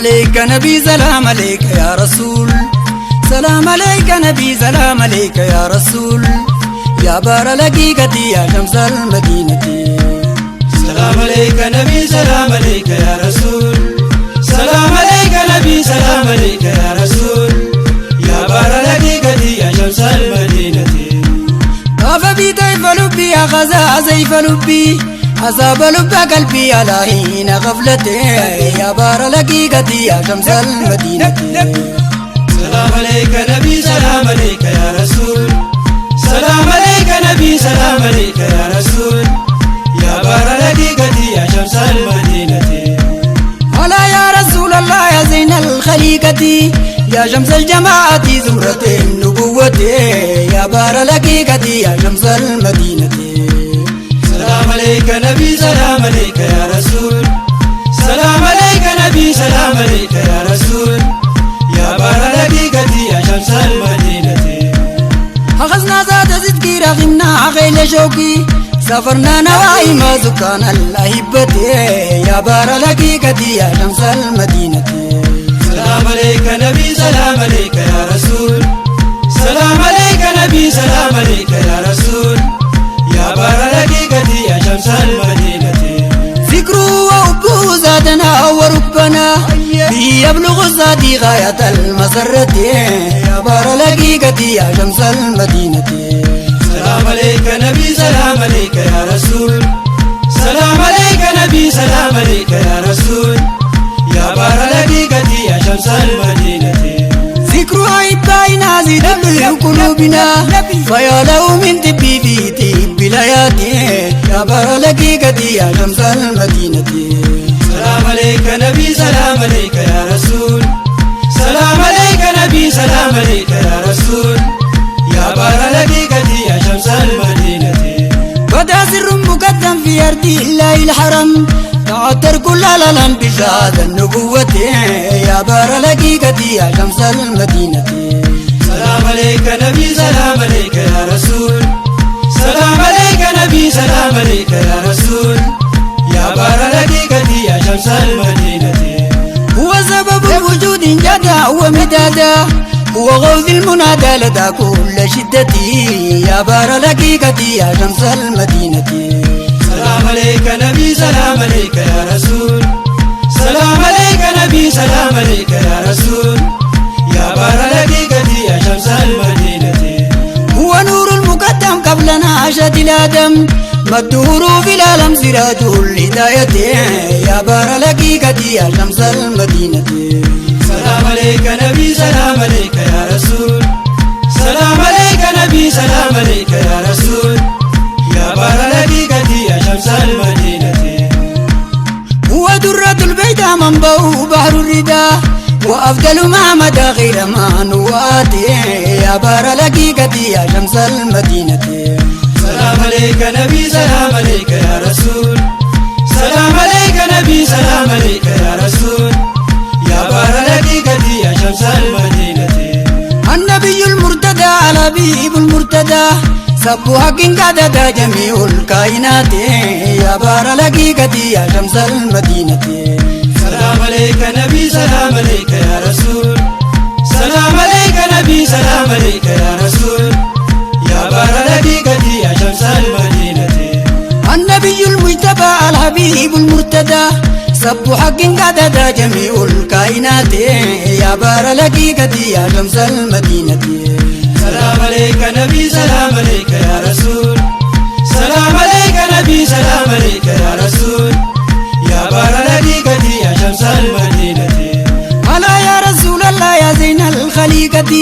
عليك نبي سلام عليك يا رسول سلام عليك نبي سلام عليك يا رسول يا بار لقيقتي يا شمس المدينة سلام عليك نبي سلام عليك يا رسول سلام عليك نبي سلام عليك يا رسول يا بار لقيقتي يا شمس المدينة طاف بي طيف لبي يا غزا زيف لبي أصاب لب قلبي على حين غفلتي يا بار لقيقتي يا شمس المدينة سلام عليك نبي سلام عليك يا رسول سلام عليك نبي سلام عليك يا رسول يا بار لقيقتي يا شمس المدينة ألا يا رسول الله يا زين الخليقة يا شمس الجماعة زمرة النبوة يا بار لقيقتي يا شمس المدينة سلام عليك نبي سلام عليك يا رسول سلام عليك نبي سلام عليك يا رسول يا بار لقيقتي يا شمس المدينة أخذنا ذات صدقي رغمنا غيل شوقي سافرنا نواي ما زكان الأهبة يا بار لقيقتي يا شمس المدينة سلام عليك نبي سلام عليك يا رسول سلام عليك نبي سلام عليك يا رسول يا بار لقيقتي يا شمس المدينة ذكره وحبه زادنا وربنا به يبلغ الزادي غاية المسرة يا بار لقيقتي يا شمس المدينة سلام عليك نبي سلام عليك يا رسول سلام عليك نبي سلام عليك يا رسول يا بار لقيقتي يا شمس المدينة ذكرها إبقائنا زيد في قلوبنا فيا له من طبي في طب الحياة يا بار لقيقتي يا شمس المدينة سلام عليك نبي سلام عليك يا رسول سلام عليك نبي سلام عليك يا رسول يا بار لقيقتي يا شمس المدينة بدا سر مقدم في أرض الله الحرم تعطر كل العالم بشهادة النبوة يا بار لقيقتي يا شمس المدينة سلام عليك نبي سلام عليك يا رسول سلام عليك نبي سلام عليك يا رسول يا بار لقيقتي يا شمس المدينة هو سبب الوجود جدا ومدادا هو غوث المنادى لدى كل شدتي يا بار لقيقتي يا شمس المدينة سلام عليك نبي سلام عليك يا رسول سلام عليك نبي سلام عليك يا رسول يا بار لقيقتي يا شمس المدينة هو نور المقدم قبل نعشة الآدم مدهور في العالم سراج الهداية يا بار لقيقتي يا شمس المدينة سلام عليك نبي سلام عليك يا رسول سلام عليك نبي سلام عليك يا رسول يا بار لقيقتي يا شمس المدينة هو درة البيت منبع بحر الردى وأفضل ما مدى غير ما نواتي يا بار لقيقتي يا شمس المدينة سلام عليك نبي سلام عليك يا رسول سلام عليك نبي سلام عليك يا رسول يا بار لقيقتي يا شمس المدينة النبي المرتدى على بيب المرتدى سب حق قدد جميع الكائنات يا بار لقيقتي يا شمس المدينة سلام عليك نبي سلام عليك يا رسول سلام عليك نبي سلام عليك يا رسول يا بار لقيقتي يا شمس المدينة النبي المجتبى الحبيب المرتدى سب حق قدد جميع الكائنات يا بار لقيقتي يا شمس المدينة سلام عليك نبي سلام عليك يا رسول سلام عليك نبي سلام عليك يا رسول يا بار لقيقتي يا شمس المدينة ألا يا رسول الله يا زين الخليقة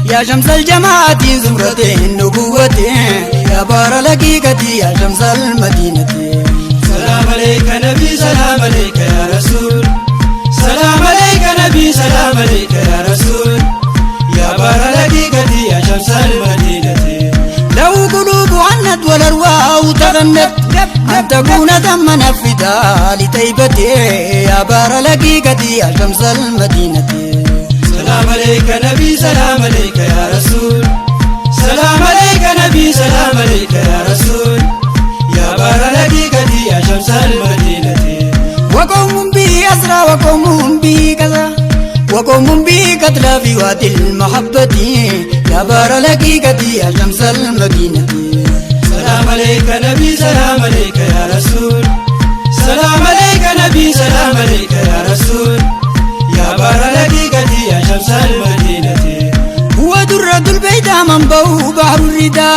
يا شمس الجماعة زمرة النبوة يا بار لقيقتي يا شمس المدينة سلام عليك نبي سلام عليك يا رسول سلام عليك نبي سلام عليك يا رسول يا بار لقيقتي يا شمس المدينة لو قلوب عنت والأرواح تغنت أن تكون ثم نفدا لطيبتي يا بار لقيقتي يا شمس المدينة سلام عليك نبي سلام عليك يا رسول سلام عليك نبي سلام عليك يا رسول يا بار لقيقتي يا شمس المدينة وقوم به أسرى وقوم به كذا وقوم بقتل في وادي المحبة يا بار الحقيقة يا شمس المدينة سلام عليك نبي سلام عليك يا رسول سلام عليك نبي سلام عليك يا رسول يا بار الحقيقة يا شمس المدينة هو درة البيت منبع بحر الردى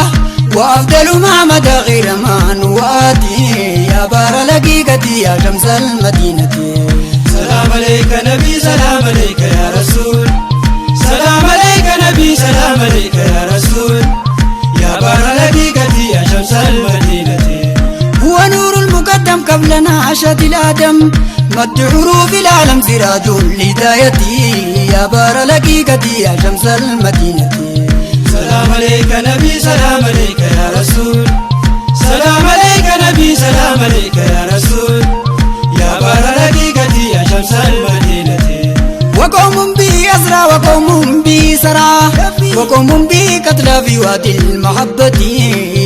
وأفضل ما مدى غير ما نواتي يا بار الحقيقة يا شمس المدينة سلام عليك نبي سلام عليك يا رسول سلام عليك نبي سلام عليك يا رسول يا بار الحقيقة يا شمس المدينة هو نور المقدم قبل نعشة الآدم مد حروف العالم سراج الهداية يا بار الحقيقة يا شمس المدينة سلام عليك نبي سلام عليك يا رسول سلام عليك نبي سلام عليك يا رسول يا بار الحقيقة يا شمس المدينة وقوم بي أسرى وقوم بي سرى وقوم بي قتلى في وادي المحبة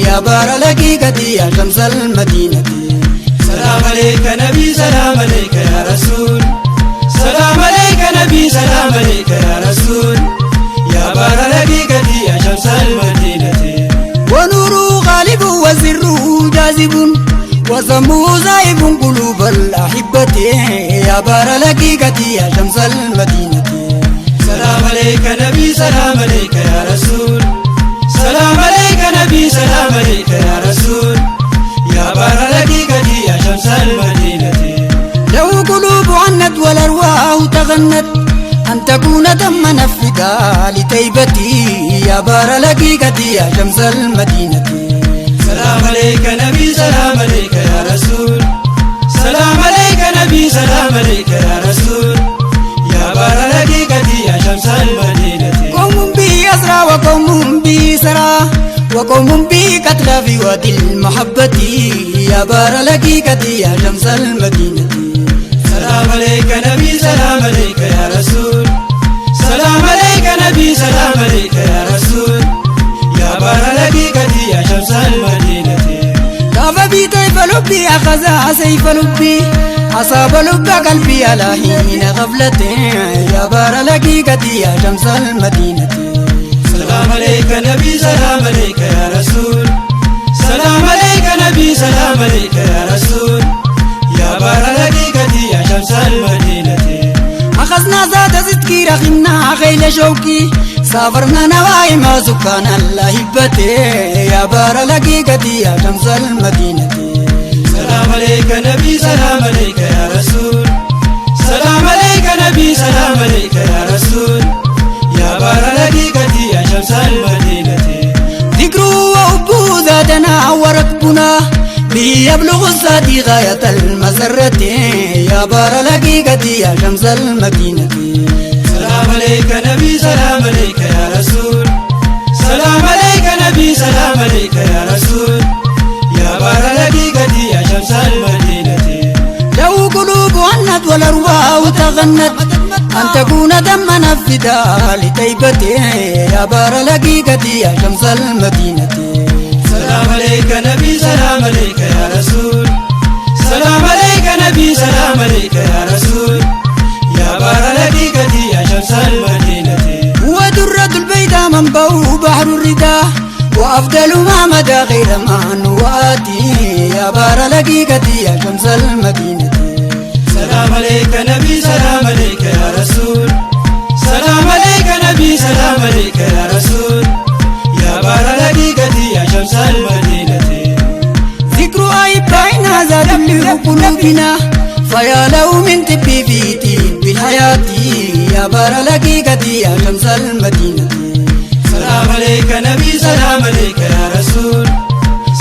يا بار الحقيقة يا شمس المدينة سلام عليك نبي سلام عليك يا رسول سلام عليك نبي سلام عليك يا رسول يا بار الحقيقة يا شمس المدينة ونور غالب وسر جاذب وسمو زائب قلوب الأحبة يا بار الحقيقة يا شمس المدينة سلام عليك نبي سلام عليك يا رسول سلام عليك نبي سلام عليك يا رسول يا بار الحقيقة يا شمس المدينة له قلوب عنت والأرواح تغنت أن تكون تم نفذها لتيبتي يا بار الحقيقة يا شمس المدينة سلام عليك نبي سلام عليك يا رسول سلام عليك نبي سلام عليك يا رسول يا بار الحقيقة يا شمس المدينة قوم بي أسرى وقوم بي سرى وقوم بي قتلى في وادي المحبة يا بار الحقيقة يا شمس المدينة سلام عليك نبي سلام عليك يا رسول سلام عليك نبي سلام عليك يا رسول يا بار الحقيقة يا شمس المدينة طاف بي طيف لبي أخذ سيف لبي أصاب لب قلبي على حين غفلة يا بار الحقيقة يا شمس المدينة سلام عليك نبي سلام عليك يا رسول سلام عليك نبي سلام عليك يا رسول يا بار الحقيقة يا شمس المدينة أخذنا ذات ستكي رخمنا خيل شوكي سافرنا نواي ما سكان الله هبتي يا بار الحقيقة يا شمس المدينة سلام عليك نبي سلام عليك يا رسول سلام عليك نبي سلام عليك يا رسول يا بار الحقيقة يا شمس المدينة ذكره وحبه ذاتنا وركبنا به يبلغ السادي غاية المسرة يا بار الحقيقة يا شمس المدينة سلام عليك نبي سلام عليك يا رسول سلام عليك نبي سلام عليك يا رسول يا بار الحقيقة يا شمس المدينة له قلوب عنت والأرواح تغنت أن تكون دم نفذها لتيبته يا بار الحقيقة يا شمس المدينة سلام عليك نبي سلام عليك يا رسول سلام عليك نبي سلام عليك يا رسول يا بار الحقيقة يا شمس المدينة هو درة البيت منبع بحر الردى وأفضل ما مدى غير ما نواتي يا بار الحقيقة يا شمس المدينة سلام عليك نبي سلام عليك يا رسول سلام عليك نبي سلام عليك يا رسول يا بار الحقيقة يا شمس المدينة ذكر أيبائنا زاد لقلوبنا فيا له من تبي في طيب الحياة يا بار الحقيقة يا شمس المدينة سلام عليك نبي سلام عليك يا رسول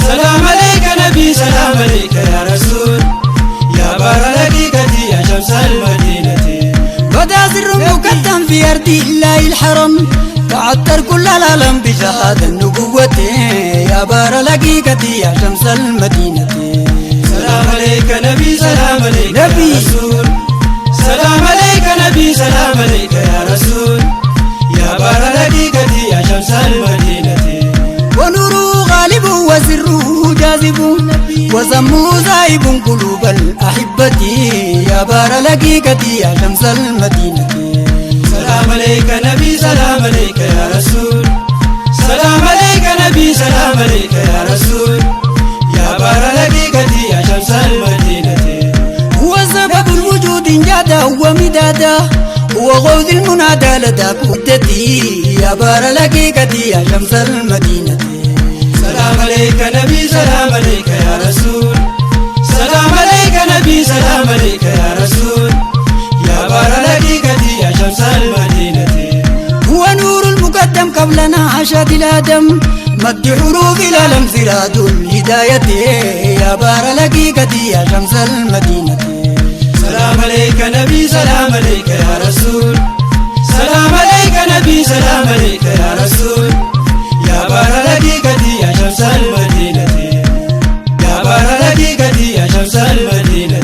سلام عليك نبي سلام عليك يا رسول يا بار الحقيقة يا شمس المدينة بدا سر مقدم في أرض الله الحرم تعطر كل العالم بشهادة النبوة يا بار الحقيقة يا شمس المدينة سلام عليك نبي سلام عليك نبي. يا رسول سلام عليك نبي سلام عليك يا رسول يا بار الحقيقة يا شمس المدينة ونوره غالب وسره جاذب وسمو زائب قلوب الأحبة يا بار الحقيقة يا شمس المدينة عليك نبي سلام عليك يا رسول سلام عليك نبي سلام عليك يا رسول يا بار الحقيقة يا شمس المدينة هو سبب الوجود جادا هو مدادا هو غوث المنادى لدى قدتي يا بار الحقيقة يا شمس المدينة سلام عليك نبي سلام عليك يا رسول سلام عليك نبي سلام عليك يا رسول يا بار الحقيقة يا شمس المدينة هو نور المقدم قبلنا عشاد الآدم مد حروف العلم سراد الهداية يا بار الحقيقة يا شمس المدينة سلام عليك نبي سلام عليك يا رسول سلام عليك نبي سلام عليك يا رسول يا بار الحقيقة يا شمس المدينة يا بار الحقيقة يا شمس المدينة